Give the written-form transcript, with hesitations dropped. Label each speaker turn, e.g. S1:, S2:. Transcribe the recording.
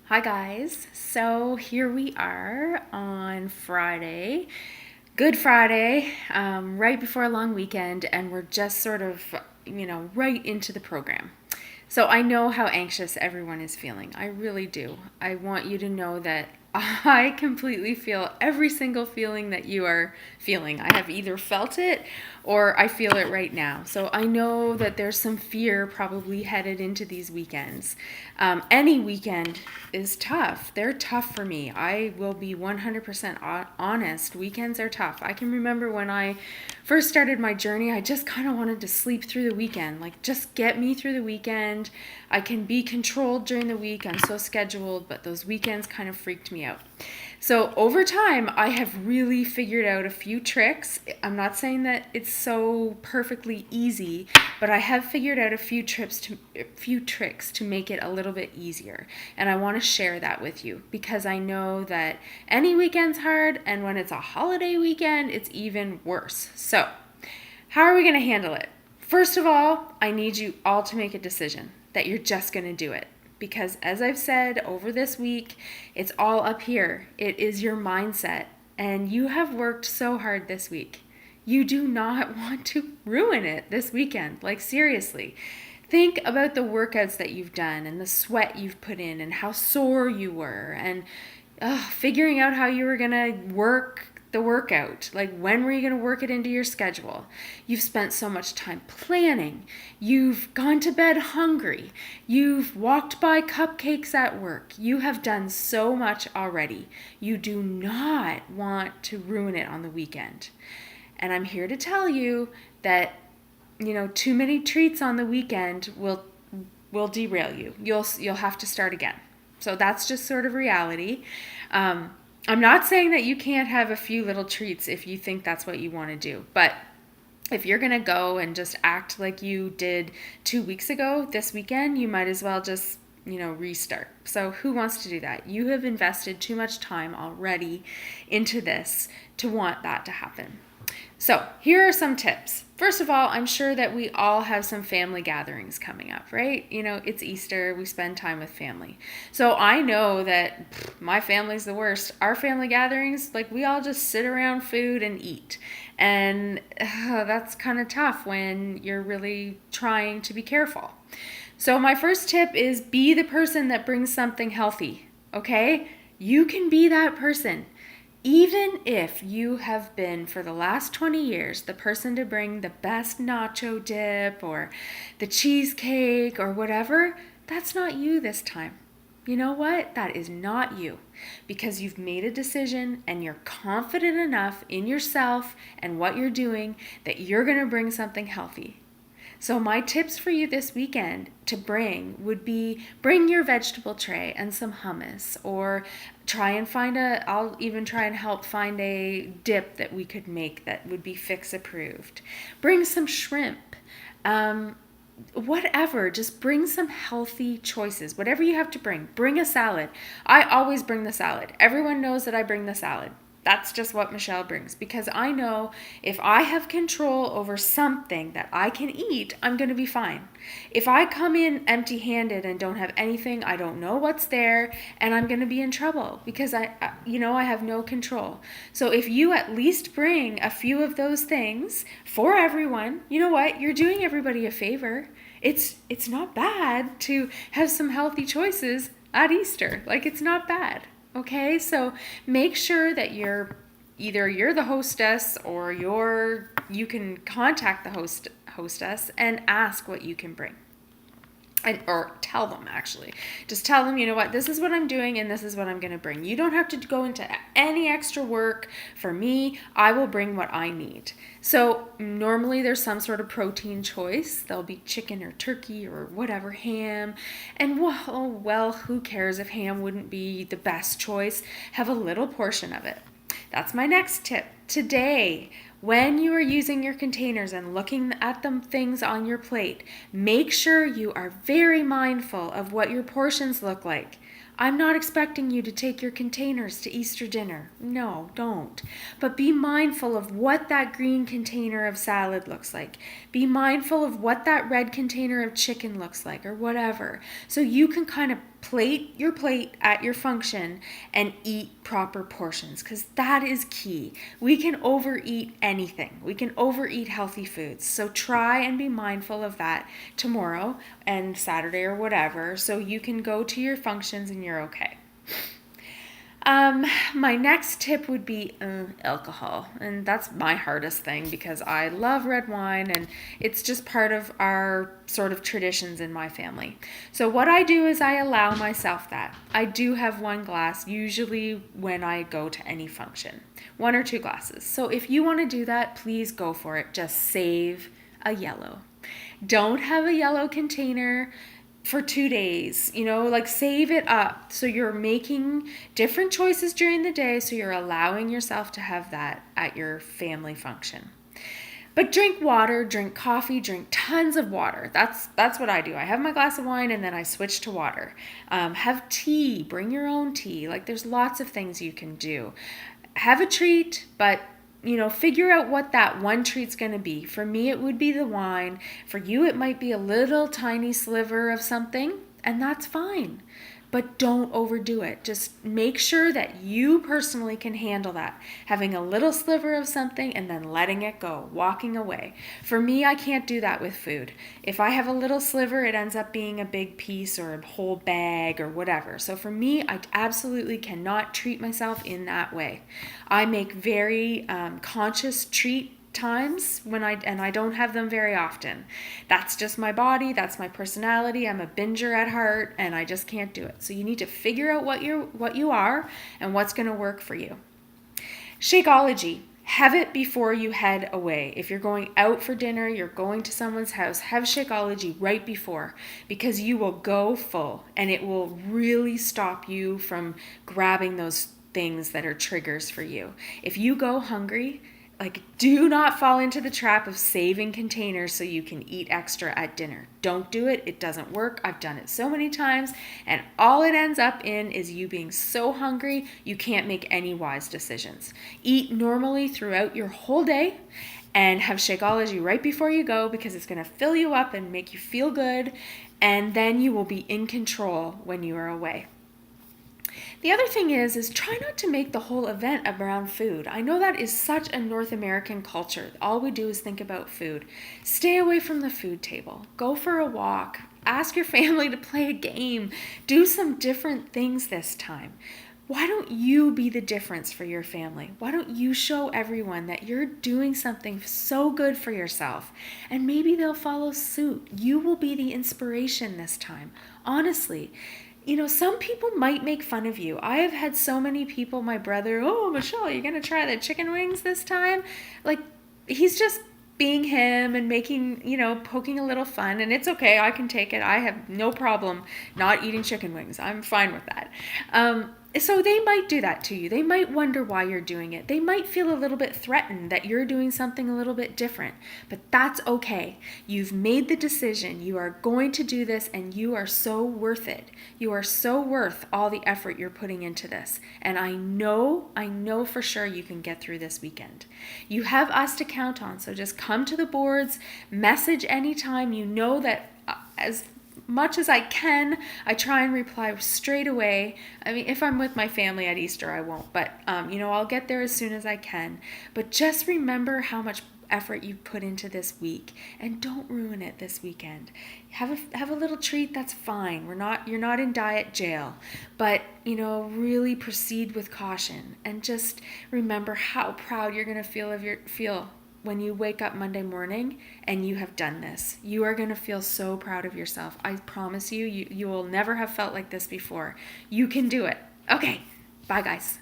S1: Hi guys. So here we are on Friday, Good Friday, right before a long weekend, and we're just sort of, right into the program. So I know how anxious everyone is feeling. I really do. I want you to know that I completely feel every single feeling that you are feeling. I have either felt it or I feel it right now. So I know that there's some fear probably headed into these weekends. Any weekend is tough. They're tough for me. I will be 100% honest. Weekends are tough. I can remember when I first started my journey, I just kind of wanted to sleep through the weekend. Like, just get me through the weekend. I can be controlled during the week. I'm so scheduled, but those weekends kind of freaked me out. So over time, I have really figured out a few tricks. I'm not saying that it's so perfectly easy, but I have figured out a few tricks to make it a little bit easier. And I want to share that with you because I know that any weekend's hard, and when it's a holiday weekend, it's even worse. So, how are we going to handle it? First of all, I need you all to make a decision that you're just going to do it. Because as I've said over this week, it's all up here. It is your mindset. And you have worked so hard this week. You do not want to ruin it this weekend. Like, seriously. Think about the workouts that you've done and the sweat you've put in and how sore you were and figuring out how you were going to work the workout. Like, when were you going to work it into your schedule? You've spent so much time planning. You've gone to bed hungry. You've walked by cupcakes at work. You have done so much already. You do not want to ruin it on the weekend. And I'm here to tell you that, too many treats on the weekend will derail you. You'll have to start again. So that's just sort of reality. I'm not saying that you can't have a few little treats if you think that's what you want to do, but if you're going to go and just act like you did 2 weeks ago this weekend, you might as well just, restart. So who wants to do that? You have invested too much time already into this to want that to happen. So here are some tips. First of all, I'm sure that we all have some family gatherings coming up, right? It's Easter. We spend time with family. So I know that my family's the worst. Our family gatherings, like, we all just sit around food and eat. And that's kind of tough when you're really trying to be careful. So my first tip is be the person that brings something healthy, okay? You can be that person. Even if you have been, for the last 20 years, the person to bring the best nacho dip or the cheesecake or whatever, that's not you this time. You know what? That is not you, because you've made a decision and you're confident enough in yourself and what you're doing that you're going to bring something healthy. So my tips for you this weekend to bring would be bring your vegetable tray and some hummus, or I'll even try and help find a dip that we could make that would be Fix approved. Bring some shrimp. Whatever, just bring some healthy choices. Whatever you have to bring a salad. I always bring the salad. Everyone knows that I bring the salad. That's just what Michelle brings, because I know if I have control over something that I can eat, I'm going to be fine. If I come in empty-handed and don't have anything, I don't know what's there, and I'm going to be in trouble because I have no control. So if you at least bring a few of those things for everyone, you know what? You're doing everybody a favor. It's not bad to have some healthy choices at Easter. Like, it's not bad. Okay, so make sure that you're the hostess, or you can contact the hostess and ask what you can bring. Or tell them, actually. Just tell them, you know what, this is what I'm doing and this is what I'm going to bring. You don't have to go into any extra work. For me, I will bring what I need. So normally there's some sort of protein choice. There'll be chicken or turkey or whatever, ham. And well, who cares if ham wouldn't be the best choice? Have a little portion of it. That's my next tip. Today, When you are using your containers and looking at the things on your plate, make sure you are very mindful of what your portions look like. I'm not expecting you to take your containers to Easter dinner. No, don't. But be mindful of what that green container of salad looks like. Be mindful of what that red container of chicken looks like, or whatever. So you can kind of plate your plate at your function and eat proper portions, because that is key. We can overeat anything. We can overeat healthy foods. So try and be mindful of that tomorrow and Saturday or whatever, so you can go to your functions and you're okay. My next tip would be alcohol, and that's my hardest thing because I love red wine and it's just part of our sort of traditions in my family. So what I do is I allow myself that. I do have one glass usually when I go to any function, 1 or 2 glasses. So if you want to do that, please go for it. Just save a yellow. Don't have a yellow container for 2 days, like save it up. So you're making different choices during the day, so you're allowing yourself to have that at your family function. But drink water, drink coffee, drink tons of water. That's what I do. I have my glass of wine and then I switch to water. Have tea, bring your own tea. Like there's lots of things you can do. Have a treat, but figure out what that one treat's going to be. For me, it would be the wine. For you, it might be a little tiny sliver of something, and that's fine. But don't overdo it. Just make sure that you personally can handle that. Having a little sliver of something and then letting it go, walking away. For me, I can't do that with food. If I have a little sliver, it ends up being a big piece or a whole bag or whatever. So for me, I absolutely cannot treat myself in that way. I make very conscious treat times and I don't have them very often. That's just my body, that's my personality. I'm a binger at heart and I just can't do it. So you need to figure out what you are and what's going to work for you. Shakeology. Have it before you head away. If you're going out for dinner, you're going to someone's house, have Shakeology right before, because you will go full and it will really stop you from grabbing those things that are triggers for you. If you go hungry, do not fall into the trap of saving containers so you can eat extra at dinner. Don't do it. It doesn't work. I've done it so many times, and all it ends up in is you being so hungry you can't make any wise decisions. Eat normally throughout your whole day and have Shakeology right before you go, because it's going to fill you up and make you feel good, and then you will be in control when you are away. The other thing is try not to make the whole event around food. I know that is such a North American culture. All we do is think about food. Stay away from the food table. Go for a walk. Ask your family to play a game. Do some different things this time. Why don't you be the difference for your family? Why don't you show everyone that you're doing something so good for yourself? And maybe they'll follow suit. You will be the inspiration this time. Honestly. Some people might make fun of you. I have had so many people, my brother, "Oh, Michelle, you're going to try the chicken wings this time?" He's just being him and making, poking a little fun. And it's okay. I can take it. I have no problem not eating chicken wings. I'm fine with that. So they might do that to you. They might wonder why you're doing it. They might feel a little bit threatened that you're doing something a little bit different. But that's okay. You've made the decision. You are going to do this and you are so worth it. You are so worth all the effort you're putting into this. And I know for sure you can get through this weekend. You have us to count on. So just come to the boards, message anytime. You know that as much as I can, I try and reply straight away. I mean, if I'm with my family at Easter, I won't, but I'll get there as soon as I can. But just remember how much effort you put into this week, and don't ruin it this weekend. Have a little treat, that's fine. You're not in diet jail, but really proceed with caution, and just remember how proud you're going to feel when you wake up Monday morning and you have done this. You are going to feel so proud of yourself. I promise you will never have felt like this before. You can do it. Okay, bye guys.